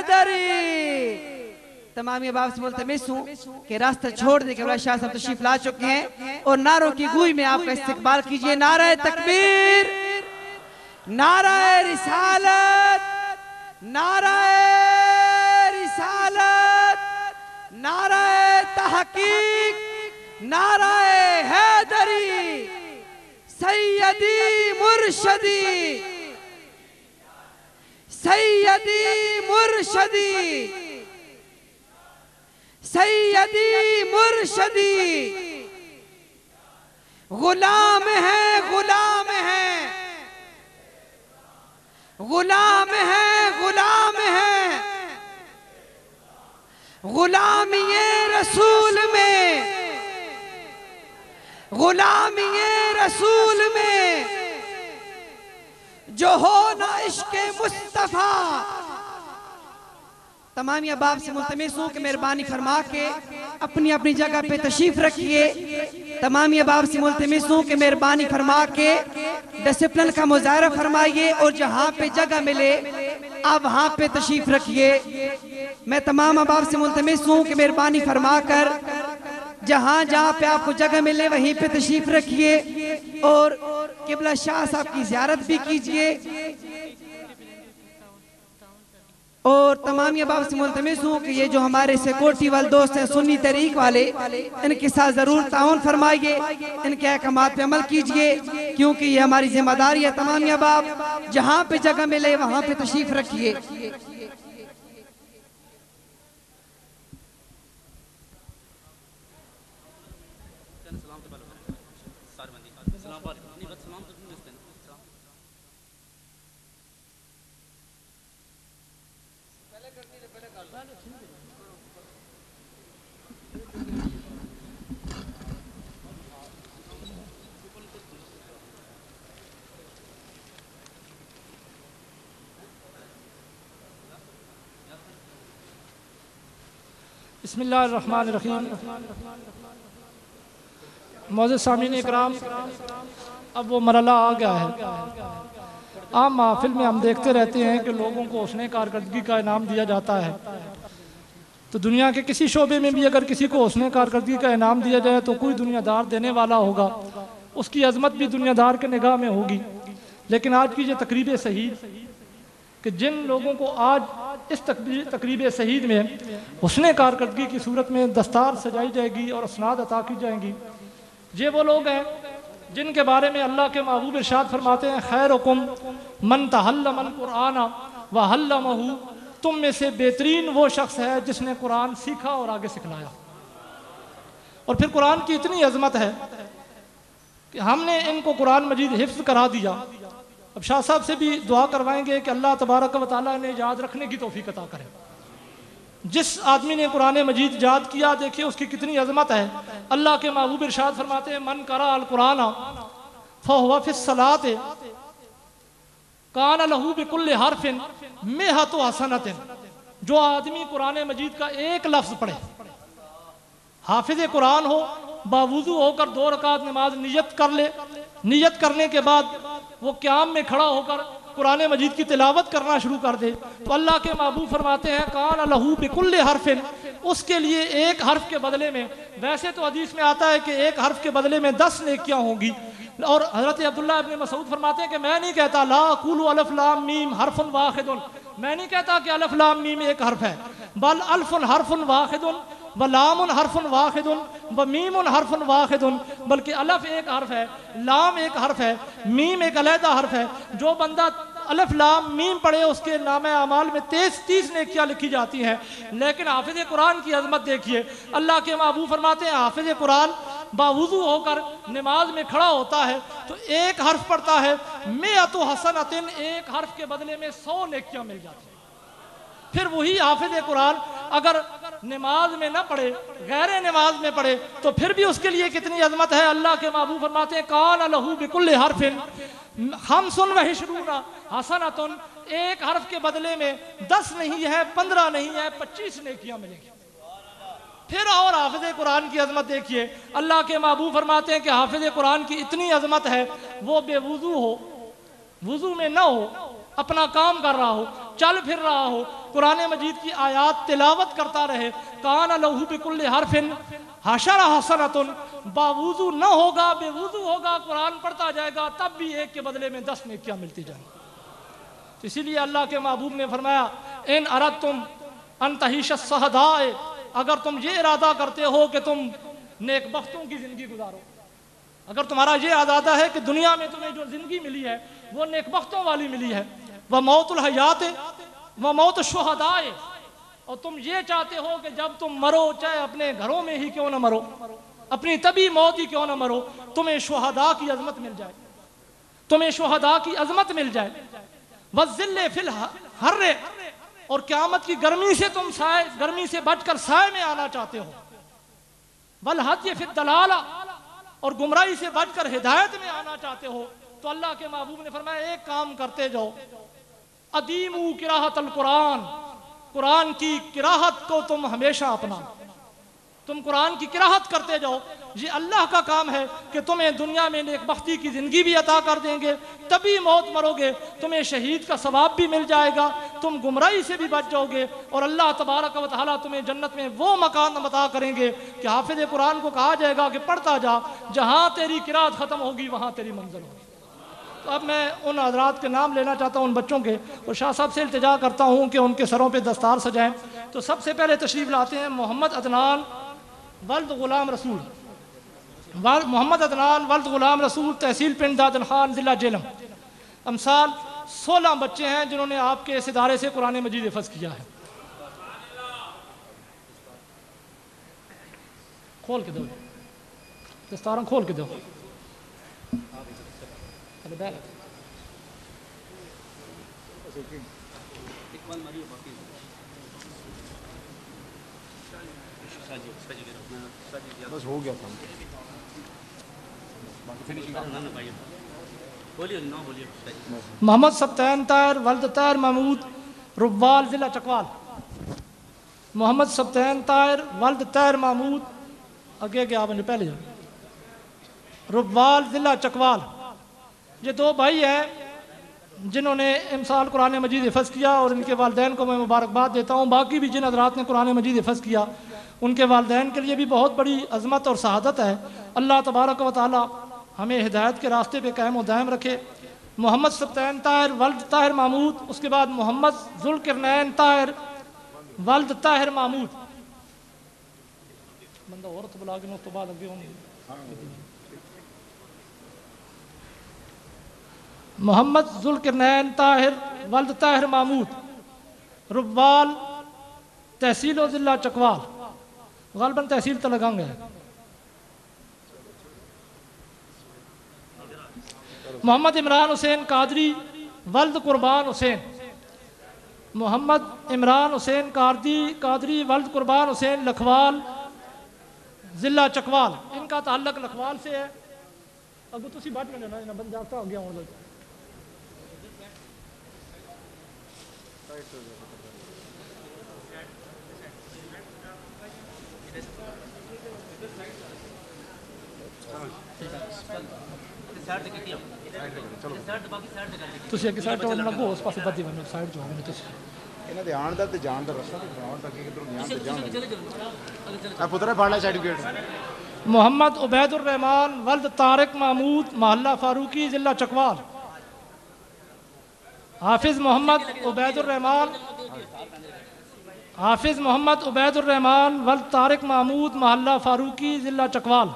हैदरी। तमाम ये बाप से बोलते मैं कि रास्ता छोड़ दे के शाह साहब तशरीफ ला चुके हैं और नारों की गूंज में आपका इस्तकबाल कीजिए। नारा तकबीर, नारा रिसालत, नारा रिसालत, नारा तहकीक, नारा हैदरी। सैयदी मुर्शदी, सैयदी मुर्शदी, सैयदी मुर्शदी। गुलाम है, गुलाम है, गुलाम है, गुलाम है। गुलामी रसूल में, गुलामी रसूल में जो हो ना इश्क़े मुस्तफा। तमाम ये बाप से मुल्तमिस हूँ कि मेहरबानी फरमा के अपनी अपनी जगह पे तशरीफ रखिए। तमाम ये बाप से मुल्तमिस हूँ कि मेहरबानी फरमा के डिसिप्लिन का मुजाहरा फरमाइए और जहाँ पे जगह मिले आप वहाँ पे तशरीफ रखिए। मैं तमाम अहबाब से मुल्तमिस हूँ कि मेहरबानी फरमा कर जहाँ जहाँ पे आपको जगह मिले वहीं पे तशरीफ रखिए और किबला शाह साहब की ज़ियारत भी कीजिए। और तमाम ये बाप से मुल्तमिस हूँ कि ये जो हमारे सिक्योरिटी वाले दोस्त हैं सुन्नी तरीक वाले, इनके साथ ज़रूर ताउन फरमाइए, इनके अहकामात पे अमल कीजिए क्योंकि ये हमारी जिम्मेदारी है। तमाम ये बाप जहाँ पे जगह मिले वहाँ पे तशरीफ रखिए। बिस्मिल्लाहिर्रहमानिर्रहीम। मौजूद सामीन इकराम, अब वो मरला आ गया है। आम महफिल में हम देखते रहते हैं कि लोगों को उसने कारकर्दगी का इनाम दिया जाता है। तो दुनिया के किसी शोबे में भी अगर किसी को उसने कारकर्दगी का इनाम दिया जाए तो कोई दुनियादार देने वाला होगा, उसकी अजमत भी दुनियादार के निगाह में होगी। लेकिन आज की ये तकरीब शहीद कि जिन लोगों को आज इस तकरीब शहीद में हुस्ने कारकर्दगी की सूरत में दस्तार सजाई जाएगी और असनाद अता की जाएंगी, ये वो लोग हैं जिनके बारे में अल्लाह के महबूब इरशाद फरमाते हैं, खैरुकुम मन तअल्लमल कुरान व अल्लमहु। तुम में से बेहतरीन वो शख्स है जिसने कुरान सीखा और आगे सिखलाया। और फिर कुरान की इतनी अजमत है कि हमने इनको कुरान मजीद हिफ्ज़ करा दिया। अब शाह साहब से भी दुआ करवाएंगे कि अल्लाह तबारक व तआला ने याद रखने की तौफीक अता करे। जिस आदमी ने कुरान मजीद याद किया, देखिए उसकी कितनी अजमत है। अल्लाह के महबूब इरशाद फरमाते हैं, मन करा अल कुरान फहुवा फिस सलात कान लहू बिकुल्लि हरफिन मिअतु हसनतिन। जो आदमी कुरान मजीद का एक लफ्ज पढ़े, हाफिज कुरान हो, बावुजू होकर 2 रकात नमाज नियत कर ले, नियत करने के बाद वो क़याम में खड़ा होकर कुरान मजीद की तिलावत करना शुरू कर दे तो अल्लाह के महबूब फरमाते हैं, कान लहू बिकुल्लि हरफिन, उसके लिए एक हर्फ के बदले में, वैसे तो हदीस में आता है कि एक हर्फ के बदले में 10 नेकियां होंगी। और हज़रत अब्दुल्लाह इब्न मसूद फरमाते हैं कि मैं नहीं कहता ला अक़ूलु अलिफ लाम मीम हरफुन वाहिदुन, मैं नहीं कहता कि अलिफ लाम मीम एक हर्फ है, बल अल्फुन हरफुन वाहिदुन व लामुन हरफुन वाहिदुन व मीमुन हरफुन वाहिदुन। बल्कि अलफ एक हर्फ है, लाम एक हर्फ है, मीम एक अलहदा हर्फ है। जो बंदा अलफ लाम मीम पढ़े उसके नामे अमाल में 30 नेकियां लिखी जाती हैं। लेकिन हाफिज कुरान की अजमत देखिए, अल्लाह के महबूब फरमाते हैं, हाफिज कुरान बावुजू होकर नमाज में खड़ा होता है तो एक हर्फ पढ़ता है, मिअतु हसनतिन, एक हर्फ के बदले में 100 नेकियां मिल जाती हैं। फिर वही हाफिज कुरान अगर नमाज में न पढ़े, गैर नमाज में पढ़े तो फिर भी उसके लिए कितनी अजमत है। अल्लाह के महबूब फरमाते हैं, कान लहू बिकुल्लि हरफिन खम्सुन व इश्रून हसनतुन, एक हर्फ के बदले में 10 नहीं है, 15 नहीं है, 25 नेकियां मिलेंगी। फिर और हाफिज कुरान की अजमत देखिए, अल्लाह के महबूब फरमाते हैं कि हाफिज कुरान की इतनी अजमत है, वो बेवुजू हो, वुजू में न हो, अपना काम कर रहा हो चल फिर रहा हो, कुरान मजीद की आयात तिलावत करता रहे, कान लहू बिकुल्लि हरफिन हशर हसनतुन, बावुजू न होगा, बेवुजू होगा, कुरान पढ़ता जाएगा, तब भी एक के बदले में 10 नेकियां मिलती जाएंगी। तो इसीलिए अल्लाह के महबूब ने फरमाया, इन अरदतुम अन तहीश सहदाए, अगर तुम ये इरादा करते हो कि तुम नेकबख्तों की ज़िंदगी गुजारो, अगर तुम्हारा ये इरादा है कि दुनिया में तुम्हें जो ज़िंदगी मिली है वो नेकबख्तों वाली मिली है, वह मौतुल हयात व मौत शुहदाए, और तुम ये चाहते हो कि जब तुम मरो, चाहे अपने घरों में ही क्यों ना मरो, अपनी तभी मौत ही क्यों ना मरो, तुम्हें शुहदा की अजमत मिल जाए, तुम्हें शुहदा की अजमत मिल जाए। वज़िल्ले फिल हर्रे, और क़यामत की गर्मी से तुम गर्मी से बचकर साए में आना चाहते हो। वल हद्य फिद दलाला, और गुमराही से बचकर हिदायत में आना चाहते हो। तो अल्लाह के महबूब ने फरमाया, एक काम करते जाओ, अदीमू किराहतल कुरान, कुरान की किराहत को तुम हमेशा अपना, तुम कुरान की किराहत करते जाओ। ये अल्लाह का काम है कि तुम्हें दुनिया में नेकबख्ती की ज़िंदगी भी अता कर देंगे, तभी मौत मरोगे, तुम्हें शहीद का सवाब भी मिल जाएगा, तुम गुमराही से भी बच जाओगे, और अल्लाह तबारक व तआला तुम्हें जन्नत में वो मकान अता करेंगे कि हाफिज़ कुरान को कहा जाएगा कि पढ़ता जा, जहाँ तेरी किरात ख़त्म होगी वहाँ तेरी मंजिल होगी। तो अब मैं उन हज़रात के नाम लेना चाहता हूँ, उन बच्चों के, और शाह साहब से इल्तिजा करता हूँ कि उनके सरों पर दस्तार सजाएँ। तो सबसे पहले तशरीफ़ लाते हैं मोहम्मद अदनान वल्द गुलाम रसूल, मोहम्मद अदनान वल्द गुलाम रसूल, तहसील पिंड दादन खान, ज़िला जेलम। अमसाल 16 बच्चे हैं जिन्होंने आपके इस इदारे से कुरान मजीद हिफ़्ज़ किया है। खोल के दो दस्तार, खोल के दो। बस हो गया था। मोहम्मद सब्तैन ताहिर वल्द ताहिर महमूद, रुब्बाल, ज़िला चकवाल। मोहम्मद सब्तैन ताहिर वल्द ताहिर महमूद, आगे गया बने पहले जाओ, रुब्बाल, ज़िला चकवाल। ये 2 भाई हैं जिन्होंने इमसाल कुरान मजीद हिफ़्ज़ किया, और इनके वालिदैन को मैं मुबारकबाद देता हूँ। बाकी भी जिन हज़रात ने कुरान मजीद हिफ़्ज़ किया, उनके वालिदैन के लिए भी बहुत बड़ी अज़मत और शहादत है। अल्लाह तबारक व तआला हमें हिदायत के रास्ते पे कायम व दायम रखे। मोहम्मद सब्तैन ताहिर वल्द ताहिर महमूद, उसके बाद मोहम्मद ज़ुल्क़रनैन ताहिर वल्द ताहिर महमूद। बंदा औरत बुला के तो बाद अगे मोहम्मद ज़ुल्क़रनैन ताहिर वल्द ताहिर महमूद, रुब्बाल, तहसील और ज़िला चकवाल, गालबन तहसील तलगंग है। मोहम्मद इमरान हुसैन कादरी वल्द कुर्बान हुसैन, मोहम्मद इमरान हुसैन कादरी वल्द कुर्बान हुसैन, लखवाल, ज़िला चकवाल। इनका ताल्लुक लखवाल से है। अब तुसी बात में जाना बंद जाता हो गया हूँ। ਤੁਸੀਂ ਅੱਗੇ ਸਾਈਡ ਤੋਂ ਲੱਗੋ, ਉਸ ਪਾਸੇ ਬੱਦੀ ਬੰਨੋ, ਸਾਈਡ ਜੋ ਹੋਵੇ ਤੁਸੀਂ ਇਹਨਾਂ ਦੇ ਆਉਣ ਦਾ ਤੇ ਜਾਣ ਦਾ ਰਸਤਾ ਤੇ ਬਣਾਉਣ ਦਾ ਕਿਧਰੋਂ ਜਾਣ ਤੇ ਜਾਣ। ਆ ਪੁੱਤਰਾ ਫੜ ਲੈ ਸਰਟੀਫਿਕੇਟ। मोहम्मद उबैदुर रहमान वल्द तारिक महमूद, मोहल्ला फारूकी, ज़िला चकवाल। हाफिज़ मोहम्मद उबैदुर रहमान वल्द तारिक महमूद, मोहल्ला फारूकी, ज़िला चकवाल।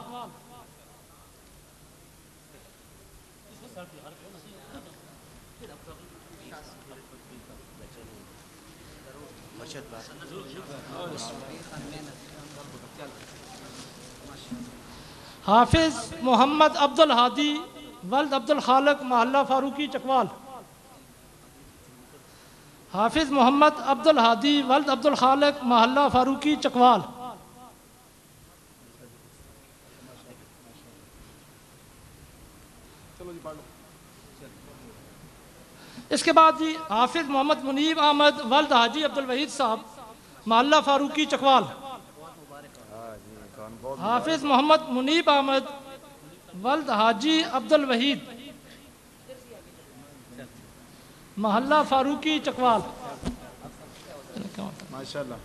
हाफिज़ मोहम्मद अब्दुल हादी वल्द अब्दुल खालिक, मोहल्ला फारूकी, चकवाल। हाफिज़ मोहम्मद अब्दुल हादी वल्द अब्दुल खालिक, मोहल्ला फारूकी, चकवाल। इसके बाद जी हाफिज़ मोहम्मद मुनीब अहमद वल्द हाजी अब्दुल वहीद साहब, मोहल्ला फारूकी, चकवाल। हाफिज़ मोहम्मद मुनीब अहमद वल्द हाजी अब्दुल वहीद, मोहल्ला फारूकी, चकवाल। माशाल्लाह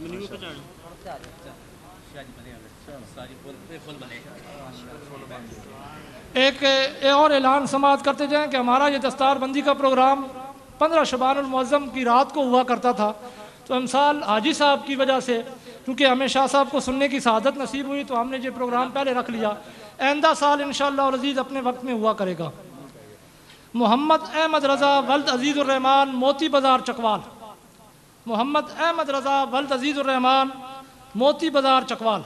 एक और ऐलान समाज करते जाएं कि हमारा ये दस्तारबंदी का प्रोग्राम 15 शबानुल मुअज़्ज़म की रात को हुआ करता था, तो हम साल हाजी साहब की वजह से, क्योंकि हमें शाह साहब को सुनने की सआदत नसीब हुई, तो हमने ये प्रोग्राम पहले रख लिया। आइंदा साल इंशाअल्लाह अज़ीज़ अपने वक्त में हुआ करेगा। मोहम्मद अहमद रज़ा वल्द अज़ीज़ुर रहमान, मोती बाज़ार चकवाल। मोहम्मद अहमद रज़ा वल्द अज़ीज़ुर रहमान, मोती बाज़ार चकवाल।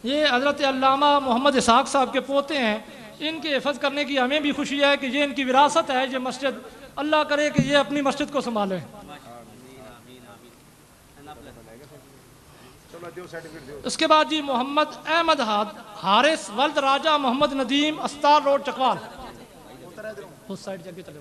ये हज़रत अल्लामा मोहम्मद इसहाक़ साहब के पोते हैं। इनके हिफ़्ज़ करने की हमें भी खुशी है कि ये इनकी विरासत है, ये मस्जिद। अल्लाह करे कि ये अपनी मस्जिद को संभालें। उसके बाद जी मोहम्मद अहमद हारिस वल्द राजा मोहम्मद नदीम, अस्तार रोड चकवाल। उस साइड जाके चले।